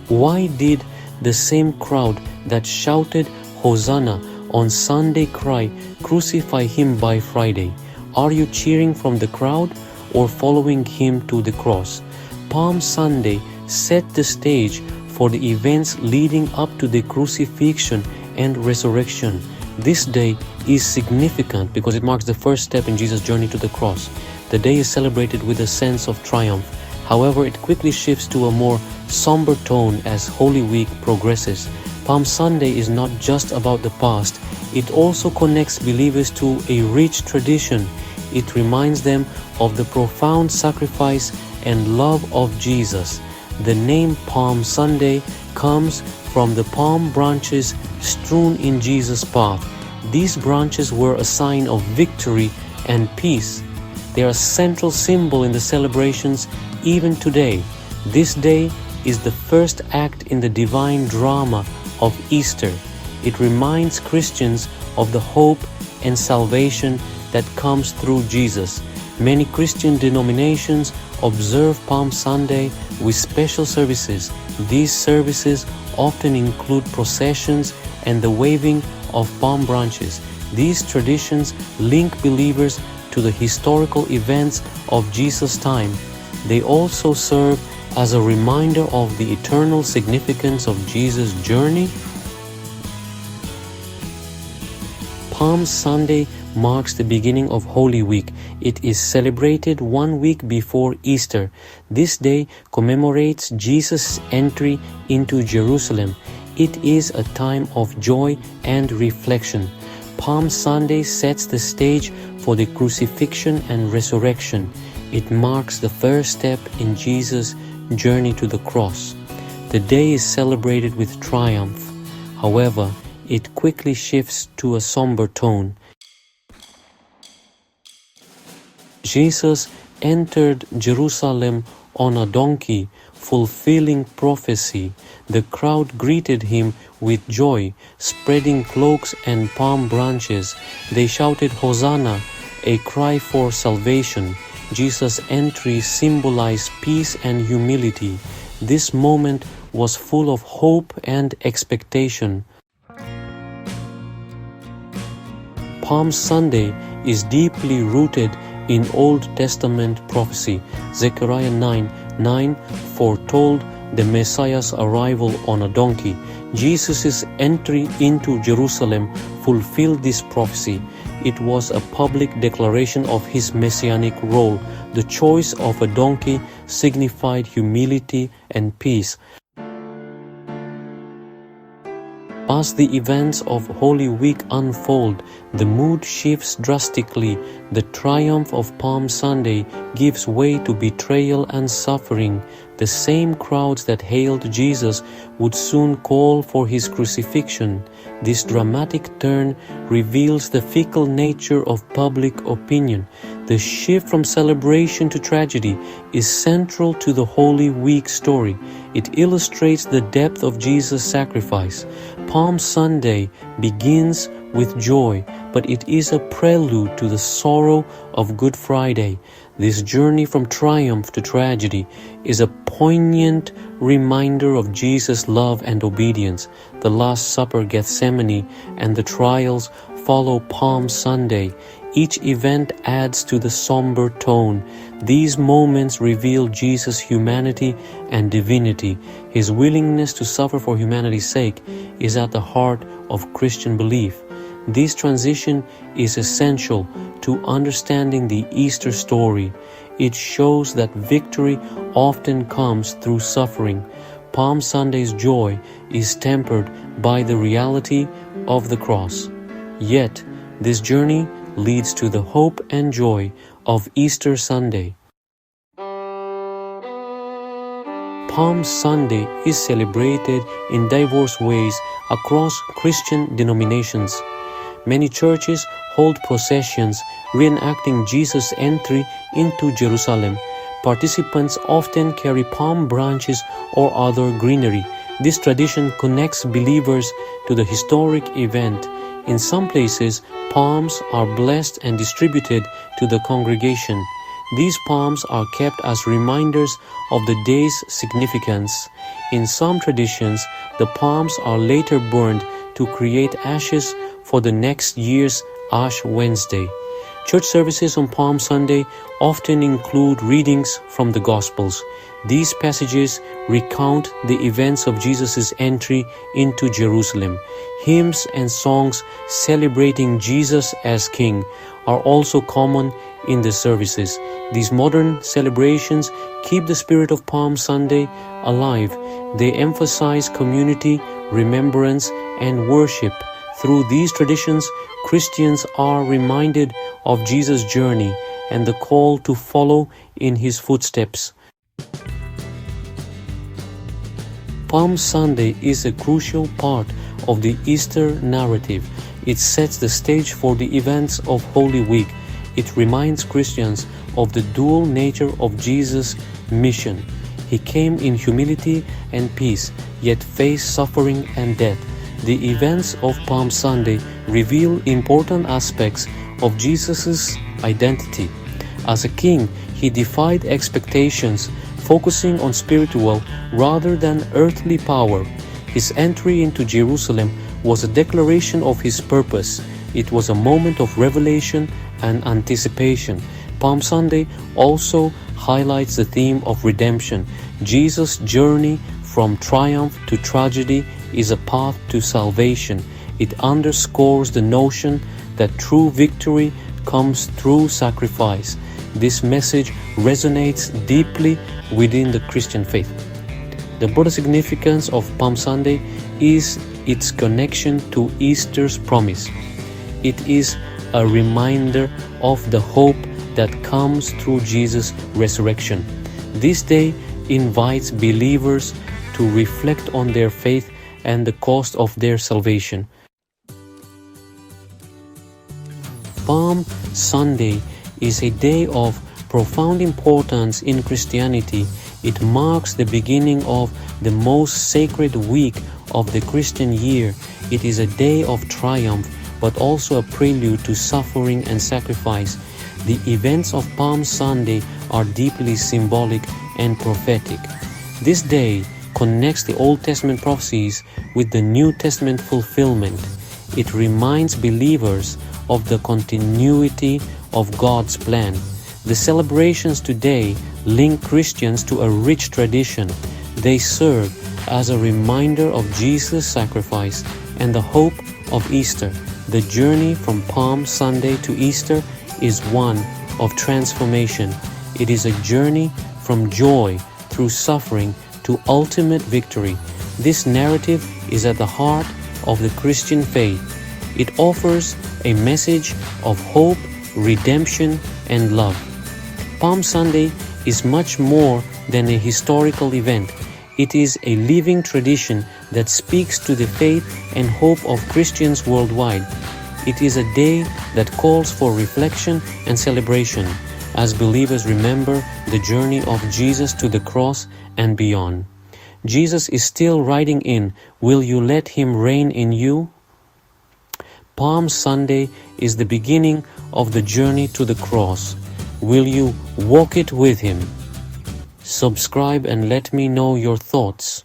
Why did the same crowd that shouted Hosanna on Sunday cry, "Crucify him" by Friday? Are you cheering from the crowd or following him to the cross? Palm Sunday set the stage for the events leading up to the crucifixion and resurrection. This day is significant because it marks the first step in Jesus' journey to the cross. The day is celebrated with a sense of triumph. However, it quickly shifts to a more somber tone as Holy Week progresses. Palm Sunday is not just about the past, it also connects believers to a rich tradition. It reminds them of the profound sacrifice and love of Jesus. The name Palm Sunday comes from the palm branches strewn in Jesus' path. These branches were a sign of victory and peace. They are a central symbol in the celebrations even today. This day is the first act in the divine drama of Easter. It reminds Christians of the hope and salvation that comes through Jesus. Many Christian denominations observe Palm Sunday with special services. These services often include processions and the waving of palm branches. These traditions link believers to the historical events of Jesus' time. They also serve as a reminder of the eternal significance of Jesus' journey. Palm Sunday marks the beginning of Holy Week. It is celebrated 1 week before Easter. This day commemorates Jesus' entry into Jerusalem. It is a time of joy and reflection. Palm Sunday sets the stage for the crucifixion and resurrection. It marks the first step in Jesus' journey to the cross. The day is celebrated with triumph. However, it quickly shifts to a somber tone. Jesus entered Jerusalem on a donkey, fulfilling prophecy. The crowd greeted him with joy, spreading cloaks and palm branches. They shouted Hosanna, a cry for salvation. Jesus' entry symbolized peace and humility. This moment was full of hope and expectation. Palm Sunday is deeply rooted in Old Testament prophecy. Zechariah 9:9 foretold the Messiah's arrival on a donkey. Jesus' entry into Jerusalem fulfilled this prophecy. It was a public declaration of his messianic role. The choice of a donkey signified humility and peace. As the events of Holy Week unfold, the mood shifts drastically. The triumph of Palm Sunday gives way to betrayal and suffering. The same crowds that hailed Jesus would soon call for his crucifixion. This dramatic turn reveals the fickle nature of public opinion. The shift from celebration to tragedy is central to the Holy Week story. It illustrates the depth of Jesus' sacrifice. Palm Sunday begins with joy, but it is a prelude to the sorrow of Good Friday. This journey from triumph to tragedy is a poignant reminder of Jesus' love and obedience. The Last Supper, Gethsemane, and the trials follow Palm Sunday. Each event adds to the somber tone. These moments reveal Jesus' humanity and divinity. His willingness to suffer for humanity's sake is at the heart of Christian belief. This transition is essential to understanding the Easter story. It shows that victory often comes through suffering. Palm Sunday's joy is tempered by the reality of the cross. Yet, this journey leads to the hope and joy of Easter Sunday. Palm Sunday is celebrated in diverse ways across Christian denominations. Many churches hold processions reenacting Jesus' entry into Jerusalem. Participants often carry palm branches or other greenery. This tradition connects believers to the historic event. In some places, palms are blessed and distributed to the congregation. These palms are kept as reminders of the day's significance. In some traditions, the palms are later burned to create ashes for the next year's Ash Wednesday. Church services on Palm Sunday often include readings from the Gospels. These passages recount the events of Jesus' entry into Jerusalem. Hymns and songs celebrating Jesus as King are also common in the services. These modern celebrations keep the spirit of Palm Sunday alive. They emphasize community, remembrance, and worship. Through these traditions, Christians are reminded of Jesus' journey and the call to follow in his footsteps. Palm Sunday is a crucial part of the Easter narrative. It sets the stage for the events of Holy Week. It reminds Christians of the dual nature of Jesus' mission. He came in humility and peace, yet faced suffering and death. The events of Palm Sunday reveal important aspects of Jesus' identity. As a king, he defied expectations, focusing on spiritual rather than earthly power. His entry into Jerusalem was a declaration of his purpose. It was a moment of revelation and anticipation. Palm Sunday also highlights the theme of redemption. Jesus' journey from triumph to tragedy is a path to salvation. It underscores the notion that true victory comes through sacrifice. This message resonates deeply within the Christian faith. The broader significance of Palm Sunday is its connection to Easter's promise. It is a reminder of the hope that comes through Jesus' resurrection. This day invites believers to reflect on their faith and the cost of their salvation. Palm Sunday is a day of profound importance in Christianity. It marks the beginning of the most sacred week of the Christian year. It is a day of triumph, but also a prelude to suffering and sacrifice. The events of Palm Sunday are deeply symbolic and prophetic. This day connects the Old Testament prophecies with the New Testament fulfillment. It reminds believers of the continuity of God's plan. The celebrations today link Christians to a rich tradition. They serve as a reminder of Jesus' sacrifice and the hope of Easter. The journey from Palm Sunday to Easter is one of transformation. It is a journey from joy through suffering to ultimate victory. This narrative is at the heart of the Christian faith. It offers a message of hope, redemption, and love. Palm Sunday is much more than a historical event. It is a living tradition that speaks to the faith and hope of Christians worldwide. It is a day that calls for reflection and celebration as believers remember the journey of Jesus to the cross and beyond. Jesus is still riding in. Will you let him reign in you? Palm Sunday is the beginning of the journey to the cross. Will you walk it with him? Subscribe and let me know your thoughts.